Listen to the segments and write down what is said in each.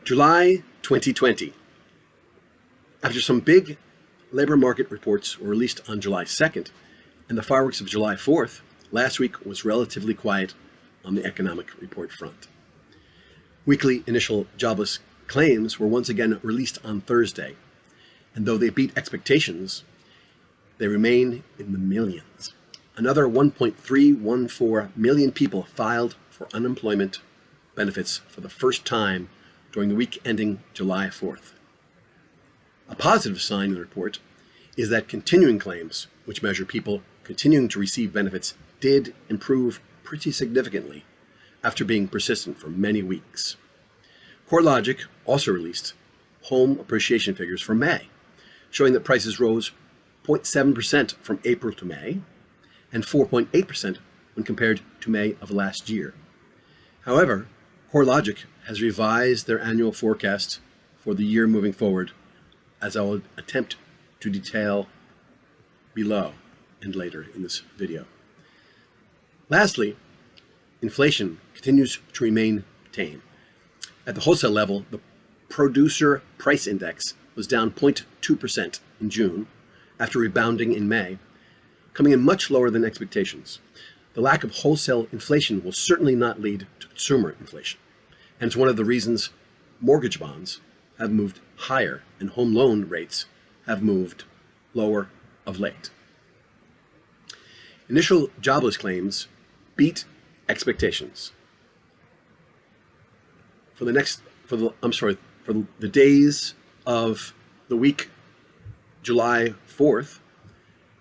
July 2020. After some big labor market reports were released on July 2nd and the fireworks of July 4th, last week was relatively quiet on the economic report front. Weekly initial jobless claims were once again released on Thursday, and though they beat expectations, they remain in the millions. Another 1.314 million people filed for unemployment benefits for the first time during the week ending July 4th. A positive sign in the report is that continuing claims, which measure people continuing to receive benefits, did improve pretty significantly after being persistent for many weeks. CoreLogic also released home appreciation figures for May, showing that prices rose 0.7% from April to May and 4.8% when compared to May of last year. However, CoreLogic has revised their annual forecast for the year moving forward, as I will attempt to detail below and later in this video. Lastly, inflation continues to remain tame. At the wholesale level, the producer price index was down 0.2% in June after rebounding in May, coming in much lower than expectations. The lack of wholesale inflation will certainly not lead to consumer inflation, and it's one of the reasons mortgage bonds have moved higher and home loan rates have moved lower of late. Initial jobless claims beat expectations. For the days of the week July 4th,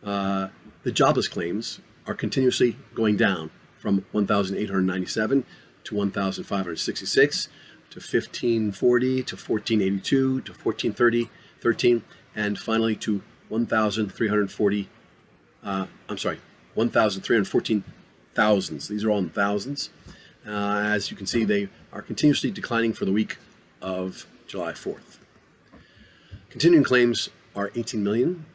the jobless claims are continuously going down from 1,897 to 1,566 to 1,540 to 1,482 to 1,430, 13, and finally to 1,314 thousands. These are all in thousands. As you can see, they are continuously declining for the week of July 4th. Continuing claims are 18 million.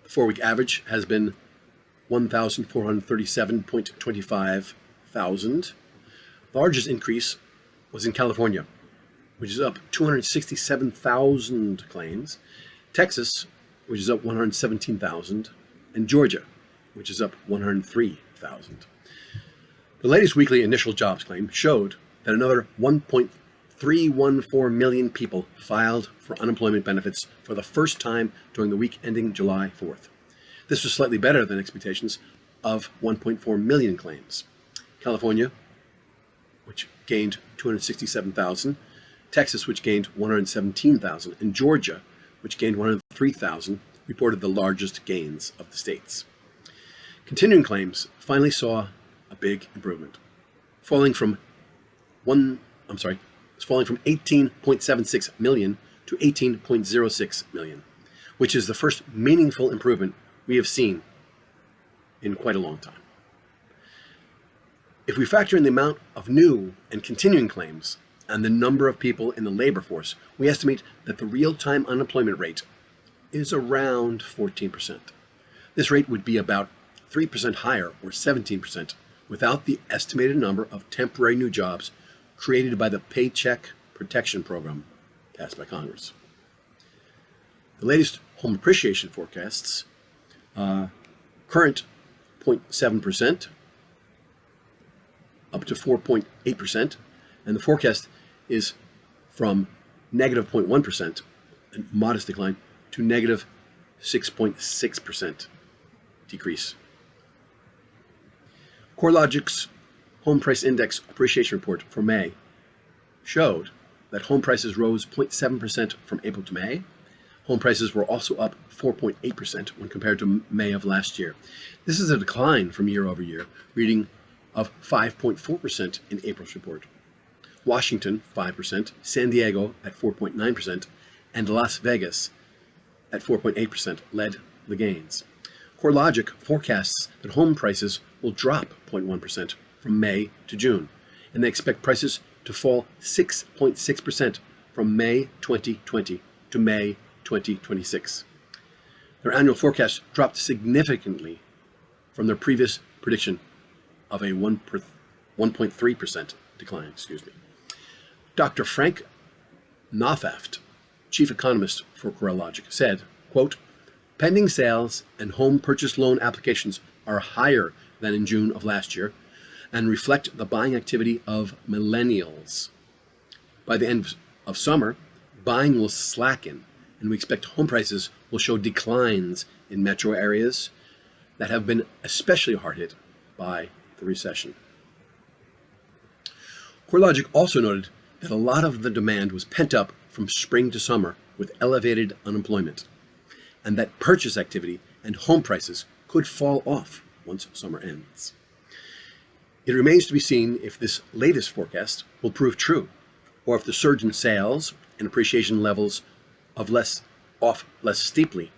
The 4-week average has been 1,437.25 thousand. The largest increase was in California, which is up 267,000 claims, Texas, which is up 117,000, and Georgia, which is up 103,000. The latest weekly initial jobs claim showed that another 1.314 million people filed for unemployment benefits for the first time during the week ending July 4th. This was slightly better than expectations of 1.4 million claims. California, which gained 267,000, Texas, which gained 117,000, and Georgia, which gained 103,000, reported the largest gains of the states. Continuing claims finally saw a big improvement, falling from 18.76 million to 18.06 million, which is the first meaningful improvement we have seen in quite a long time. If we factor in the amount of new and continuing claims and the number of people in the labor force, we estimate that the real-time unemployment rate is around 14%. This rate would be about 3% higher, or 17%, without the estimated number of temporary new jobs created by the Paycheck Protection Program passed by Congress. The latest home appreciation forecasts, current 0.7%, up to 4.8%, and the forecast is from negative 0.1%, a modest decline, to negative 6.6% decrease. CoreLogic's Home Price Index Appreciation Report for May showed that home prices rose 0.7% from April to May. Home prices were also up 4.8% when compared to May of last year. This is a decline from year over year, reading of 5.4% in April's report. Washington, 5%, San Diego at 4.9%, and Las Vegas at 4.8% led the gains. CoreLogic forecasts that home prices will drop 0.1% from May to June, and they expect prices to fall 6.6% from May 2020 to May 2026. Their annual forecast dropped significantly from their previous prediction of a 1.3% decline. Dr. Frank Nothaft, chief economist for CoreLogic, said, quote, pending sales and home purchase loan applications are higher than in June of last year and reflect the buying activity of millennials. By the end of summer, buying will slacken, and we expect home prices will show declines in metro areas that have been especially hard hit by the recession. CoreLogic also noted that a lot of the demand was pent up from spring to summer with elevated unemployment, and that purchase activity and home prices could fall off once summer ends. It remains to be seen if this latest forecast will prove true, or if the surge in sales and appreciation levels off less steeply.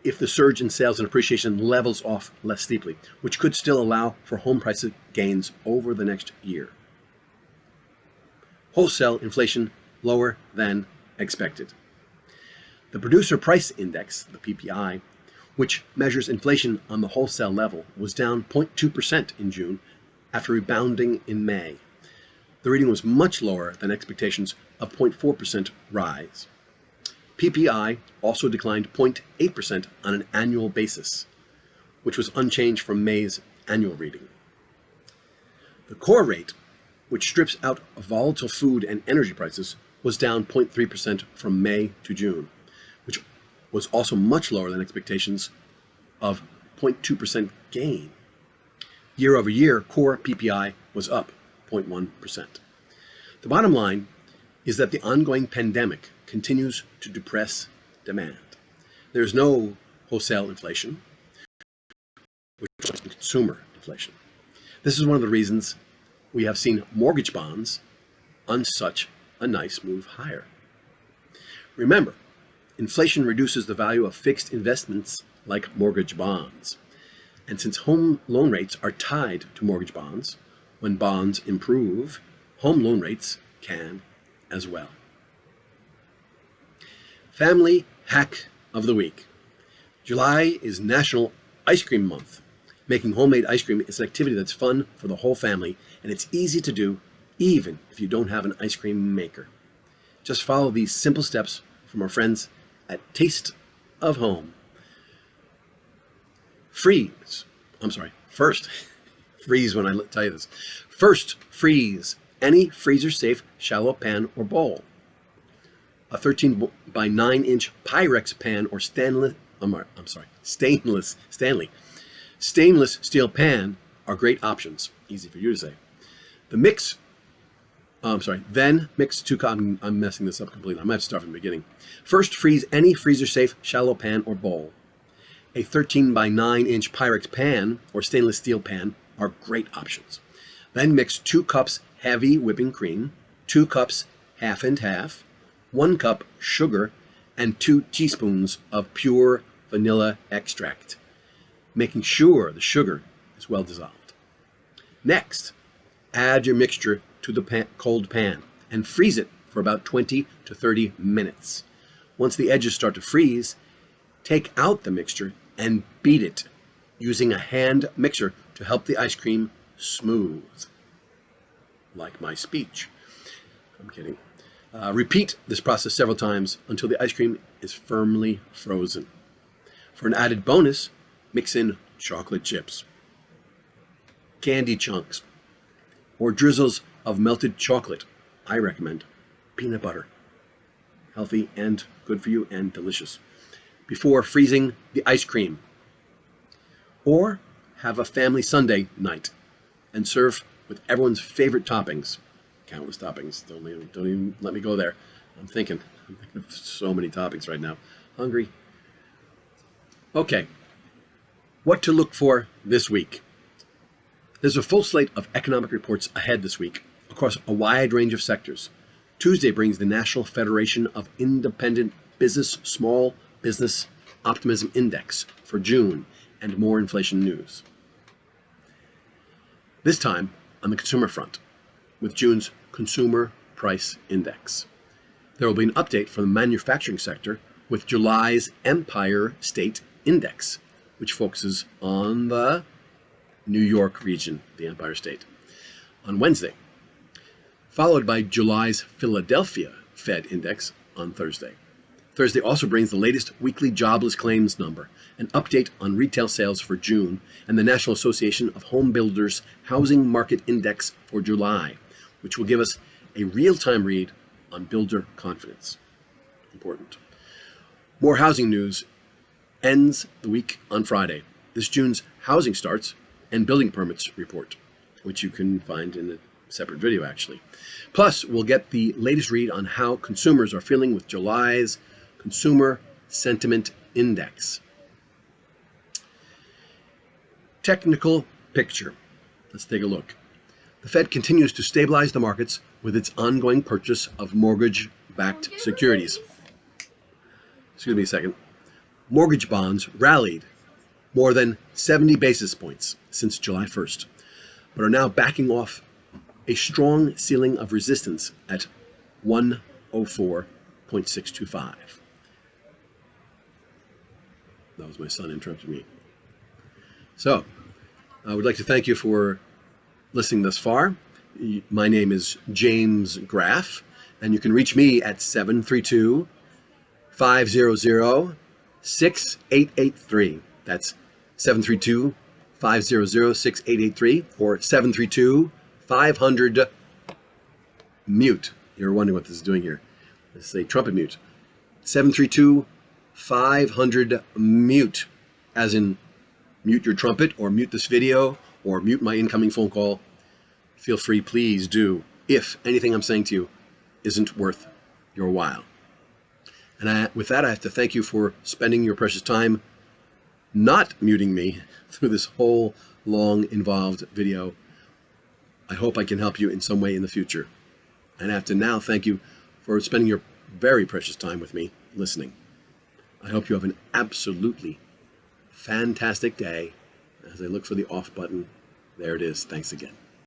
If the surge in sales and appreciation levels off less steeply, which could still allow for home price gains over the next year. Wholesale inflation lower than expected. The Producer Price Index, the PPI, which measures inflation on the wholesale level, was down 0.2% in June after rebounding in May. The reading was much lower than expectations of 0.4% rise. PPI also declined 0.8% on an annual basis, which was unchanged from May's annual reading. The core rate, which strips out volatile food and energy prices, was down 0.3% from May to June, which was also much lower than expectations of 0.2% gain. Year over year, core PPI was up 0.1%. The bottom line is that the ongoing pandemic continues to depress demand. There is no wholesale inflation, which is consumer inflation. This is one of the reasons we have seen mortgage bonds on such a nice move higher. Remember, inflation reduces the value of fixed investments like mortgage bonds. And since home loan rates are tied to mortgage bonds, when bonds improve, home loan rates can as well. Family hack of the week. July is National Ice Cream Month. Making homemade ice cream is an activity that's fun for the whole family, and it's easy to do even if you don't have an ice cream maker. Just follow these simple steps from our friends at Taste of Home. First, freeze when I tell you this. First, freeze any freezer-safe shallow pan or bowl. A 13 by 9 inch Pyrex pan or stainless steel pan are great options. Easy for you to say. Then mix 2 cups. I'm messing this up completely. I might have to start from the beginning. First, freeze any freezer-safe shallow pan or bowl. A 13 by 9 inch Pyrex pan or stainless steel pan are great options. Then mix 2 cups heavy whipping cream, 2 cups half and half, 1 cup sugar, and 2 teaspoons of pure vanilla extract, making sure the sugar is well dissolved. Next, add your mixture to the cold pan and freeze it for about 20 to 30 minutes. Once the edges start to freeze, take out the mixture and beat it using a hand mixer to help the ice cream smooth. Like my speech. I'm kidding. Repeat this process several times until the ice cream is firmly frozen. For an added bonus, mix in chocolate chips, candy chunks, or drizzles of melted chocolate. I recommend peanut butter. Healthy and good for you and delicious. Before freezing the ice cream. Or have a family sundae night and serve with everyone's favorite toppings. Countless toppings. Don't even let me go there. I'm thinking of so many toppings right now. Hungry. Okay. What to look for this week? There's a full slate of economic reports ahead this week across a wide range of sectors. Tuesday brings the National Federation of Independent Business Small Business Optimism Index for June and more inflation news. This time on the consumer front with June's Consumer Price Index. There will be an update from the manufacturing sector with July's Empire State Index, which focuses on the New York region, the Empire State, on Wednesday. followed by July's Philadelphia Fed index on Thursday. Thursday also brings the latest weekly jobless claims number, an update on retail sales for June, and the National Association of Home Builders Housing Market Index for July, which will give us a real-time read on builder confidence. Important. More housing news ends the week on Friday. This June's housing starts and building permits report, which you can find in a separate video, actually. Plus, we'll get the latest read on how consumers are feeling with July's Consumer Sentiment Index. Technical picture. Let's take a look. The Fed continues to stabilize the markets with its ongoing purchase of mortgage-backed securities. Excuse me a second. Mortgage bonds rallied more than 70 basis points since July 1st, but are now backing off a strong ceiling of resistance at 104.625. That was my son interrupting me. So, I would like to thank you for listening thus far. My name is James Graff, and you can reach me at 732-500-6883. That's 732-500-6883 or 732-500-mute. You're wondering what this is doing here. This is a trumpet mute. 732-500-mute, as in mute your trumpet or mute this video or mute my incoming phone call. Feel free, please do, if anything I'm saying to you isn't worth your while. And with that, I have to thank you for spending your precious time not muting me through this whole long, involved video. I hope I can help you in some way in the future. And I have to now thank you for spending your very precious time with me listening. I hope you have an absolutely fantastic day. As I look for the off button, there it is. Thanks again.